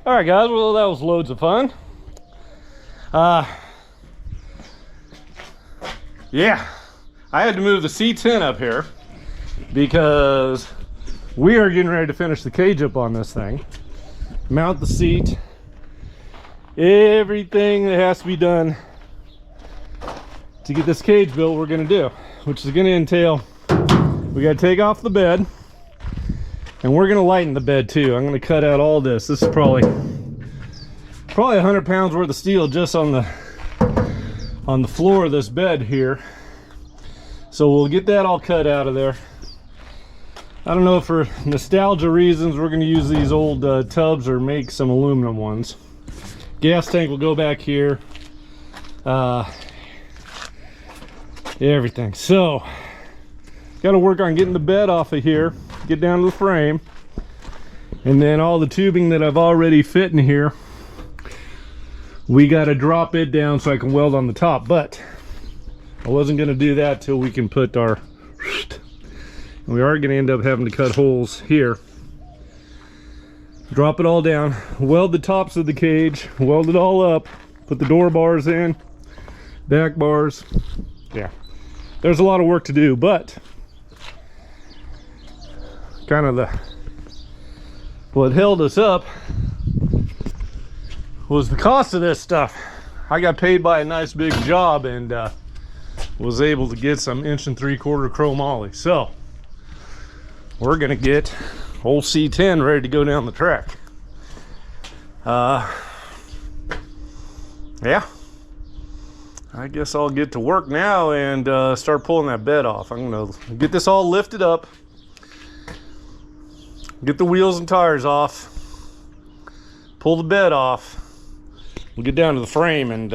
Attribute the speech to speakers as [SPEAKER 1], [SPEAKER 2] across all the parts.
[SPEAKER 1] All right, guys. Well, that was loads of fun. Yeah, I had to move the C10 up here because we are getting ready to finish the cage up on this thing. Mount the seat. Everything that has to be done to get this cage built, we're going to do, which is going to entail we got to take off the bed, and we're going to lighten the bed too. I'm going to cut out all this. This is probably 100 pounds worth of steel just on the floor of this bed here. So we'll get that all cut out of there. I don't know if for nostalgia reasons we're going to use these old tubs or make some aluminum ones. Gas tank will go back here. Everything. So got to work on getting the bed off of here, get down to the frame, and then all the tubing that I've already fit in here, we got to drop it down so I can weld on the top. But I wasn't going to do that till we can put our, we are going to end up having to cut holes here, drop it all down, weld the tops of the cage, weld it all up, put the door bars in, back bars. Yeah, there's a lot of work to do, but kind of what held us up was the cost of this stuff. I got paid by a nice big job and was able to get some 1 3/4 chromoly. So we're gonna get old C10 ready to go down the track. Yeah, I guess I'll get to work now and start pulling that bed off. I'm gonna get this all lifted up, get the wheels and tires off, pull the bed off, we'll get down to the frame and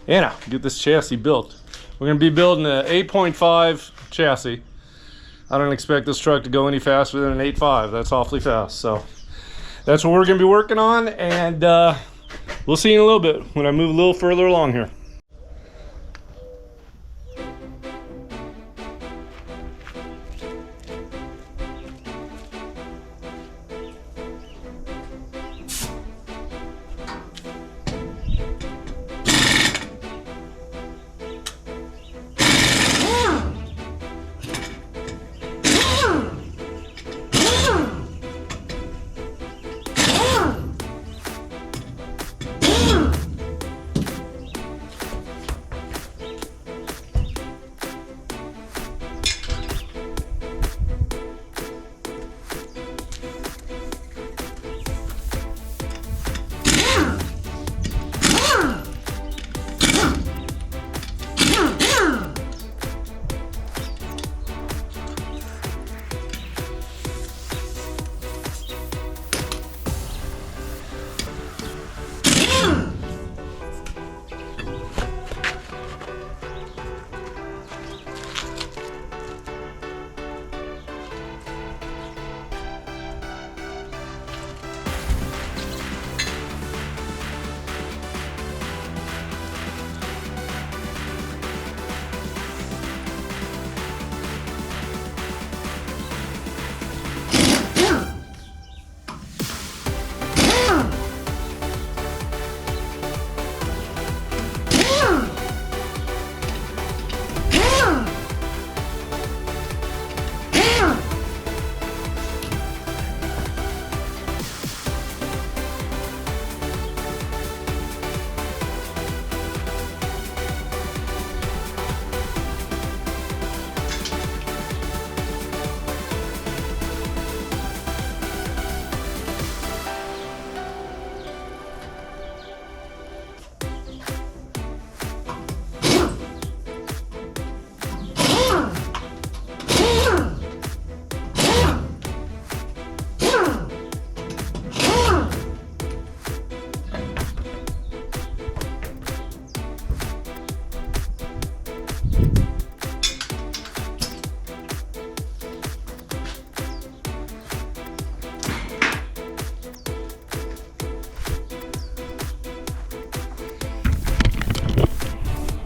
[SPEAKER 1] get this chassis built. We're going to be building an 8.5 chassis. I don't expect this truck to go any faster than an 8.5. That's awfully fast. So that's what we're going to be working on, and we'll see you in a little bit when I move a little further along here.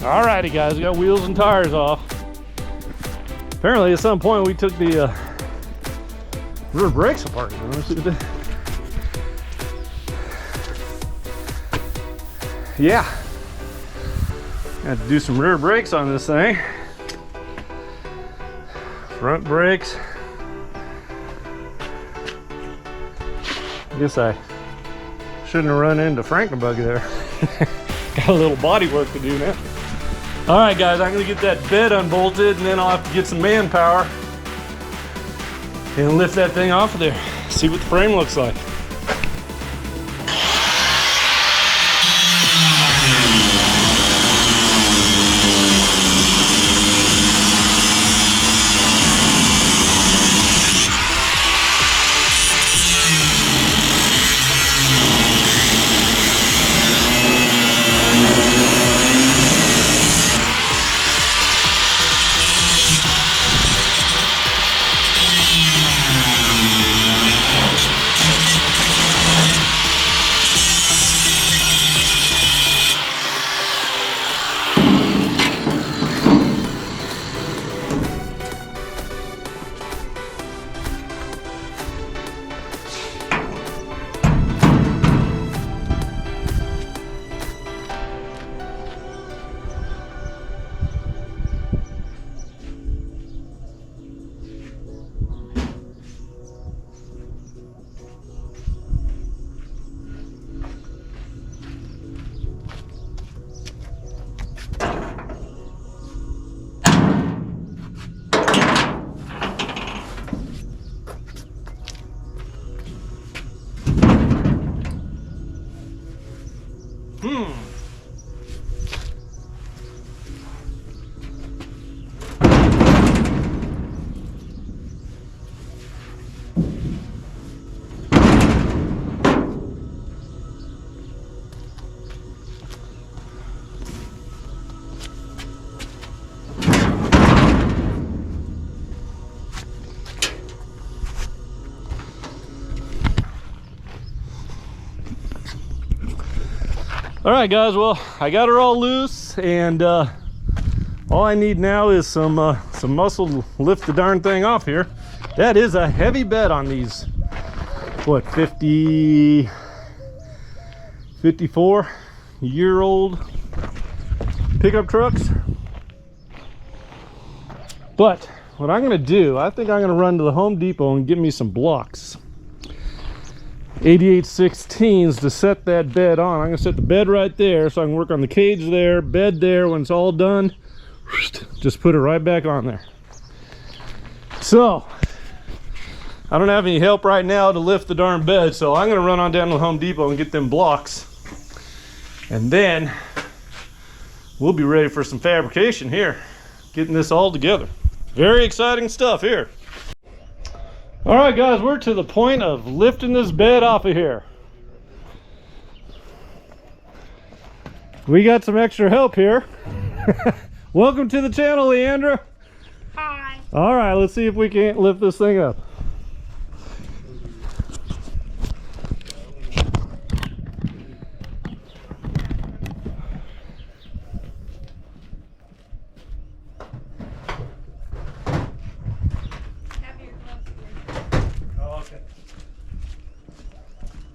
[SPEAKER 1] Alrighty guys, we got wheels and tires off. Apparently at some point we took the rear brakes apart. yeah, got to do some rear brakes on this thing. Front brakes. I guess I shouldn't have run into Frankenbuggy there. Got a little body work to do now. All right, guys, I'm gonna get that bed unbolted, and then I'll have to get some manpower and lift that thing off of there. See what the frame looks like. All right, guys, well, I got her all loose, and all I need now is some muscle to lift the darn thing off here. That is a heavy bed on these, what, 54-year-old pickup trucks. But what I'm gonna do, I think I'm gonna run to the Home Depot and get me some blocks. 88/16s to set that bed on. I'm gonna set the bed right there so I can work on the cage there, bed there. When it's all done, just put it right back on there. So I don't have any help right now to lift the darn bed, so I'm gonna run on down to the Home Depot and get them blocks, and then we'll be ready for some fabrication here, getting this all together. Very exciting stuff here. All right, guys, we're to the point of lifting this bed off of here. We got some extra help here. Welcome to the channel, Leandra.
[SPEAKER 2] Hi.
[SPEAKER 1] All right, let's see if we can't lift this thing up.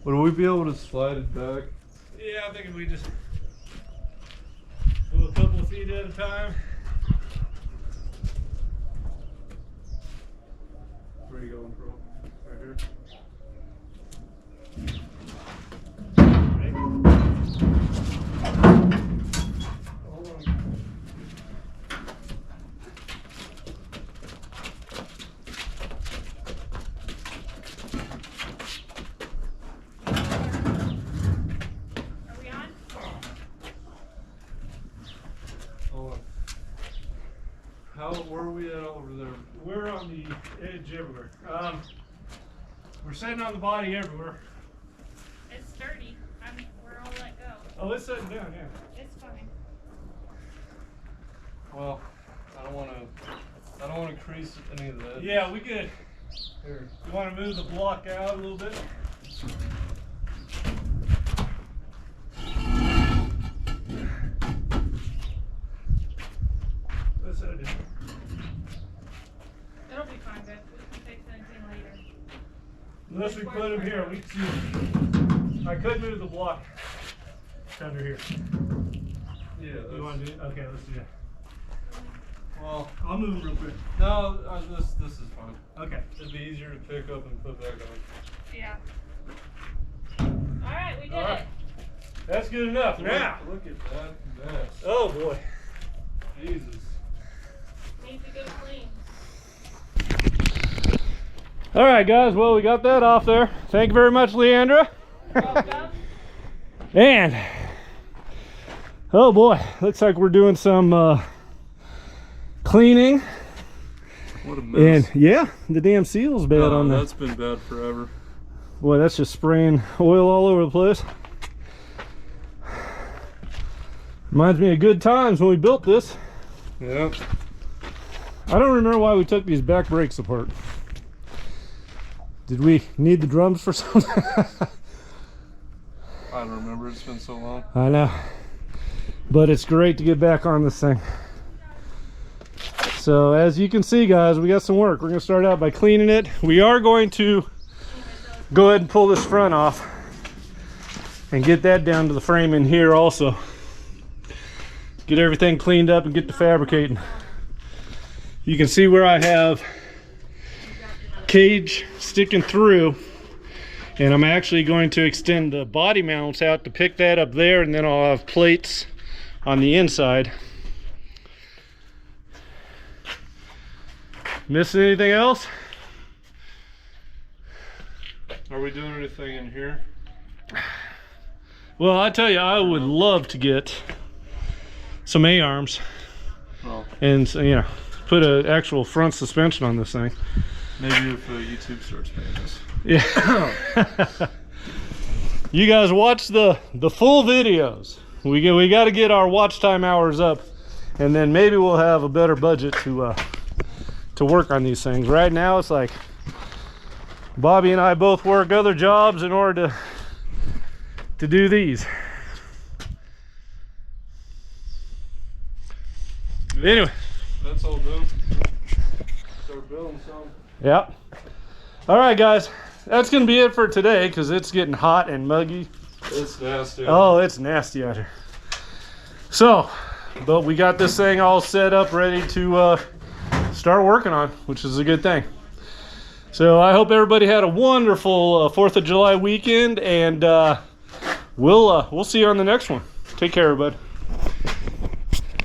[SPEAKER 3] Would we be able to slide it back?
[SPEAKER 1] Yeah, I think if we just go a couple of feet at a time.
[SPEAKER 3] Where are you going, bro? Right here? Hold on. Where are we at over there?
[SPEAKER 1] We're on the edge everywhere. We're sitting on the body everywhere.
[SPEAKER 2] It's sturdy. We're all let go.
[SPEAKER 1] Oh, it's sitting down, yeah.
[SPEAKER 2] It's fine.
[SPEAKER 3] Well, I don't want to crease any of that.
[SPEAKER 1] Yeah, we could.
[SPEAKER 3] Here.
[SPEAKER 1] You want to move the block out a little bit? That's what I did.
[SPEAKER 2] It'll be fine, guys. We can fix anything later.
[SPEAKER 1] Unless we put them here, we can see. I could move the block. under here.
[SPEAKER 3] Yeah.
[SPEAKER 1] You want to do it? Okay, let's do that.
[SPEAKER 3] Well,
[SPEAKER 1] I'll move them real quick.
[SPEAKER 3] no, this is fine.
[SPEAKER 1] Okay.
[SPEAKER 3] It'd be easier to pick up and put back on.
[SPEAKER 2] Yeah. All right, we did
[SPEAKER 1] All right.
[SPEAKER 2] it.
[SPEAKER 1] That's good enough. Now.
[SPEAKER 3] Look at that mess.
[SPEAKER 1] Oh boy.
[SPEAKER 3] Jesus.
[SPEAKER 2] Needs a good clean.
[SPEAKER 1] All right, guys. Well, we got that off there. Thank you very much, Leandra.
[SPEAKER 2] Welcome.
[SPEAKER 1] And oh boy, looks like we're doing some cleaning.
[SPEAKER 3] What a mess.
[SPEAKER 1] And yeah, the damn seal's bad on
[SPEAKER 3] That's been bad forever.
[SPEAKER 1] Boy, that's just spraying oil all over the place. Reminds me of good times when we built this.
[SPEAKER 3] Yep.
[SPEAKER 1] I don't remember why we took these back brakes apart. Did we need the drums for something?
[SPEAKER 3] I don't remember. It's been so long.
[SPEAKER 1] I know. But it's great to get back on this thing. So as you can see, guys, we got some work. We're going to start out by cleaning it. We are going to go ahead and pull this front off and get that down to the frame in here also. Get everything cleaned up and get to fabricating. You can see where I have cage sticking through, and I'm actually going to extend the body mounts out to pick that up there, and then I'll have plates on the inside. Missing anything else?
[SPEAKER 3] Are we doing anything in here?
[SPEAKER 1] Well, I tell you, I would love to get some A-arms
[SPEAKER 3] Well,
[SPEAKER 1] and, you know, put an actual front suspension on this thing.
[SPEAKER 3] maybe if YouTube starts paying us.
[SPEAKER 1] Yeah. You guys watch the full videos. We got to get our watch time hours up, and then maybe we'll have a better budget to work on these things. Right now, it's like Bobby and I both work other jobs in order to do these.
[SPEAKER 3] Yeah,
[SPEAKER 1] Anyway,
[SPEAKER 3] that's all done. Start building some.
[SPEAKER 1] yeah. All right, guys, that's gonna be it for today because it's getting hot and muggy.
[SPEAKER 3] It's nasty.
[SPEAKER 1] Oh, it's nasty out here. So, but we got this thing all set up, ready to start working on, which is a good thing. So I hope everybody had a wonderful 4th of July weekend, and we'll see you on the next one. Take care, everybody.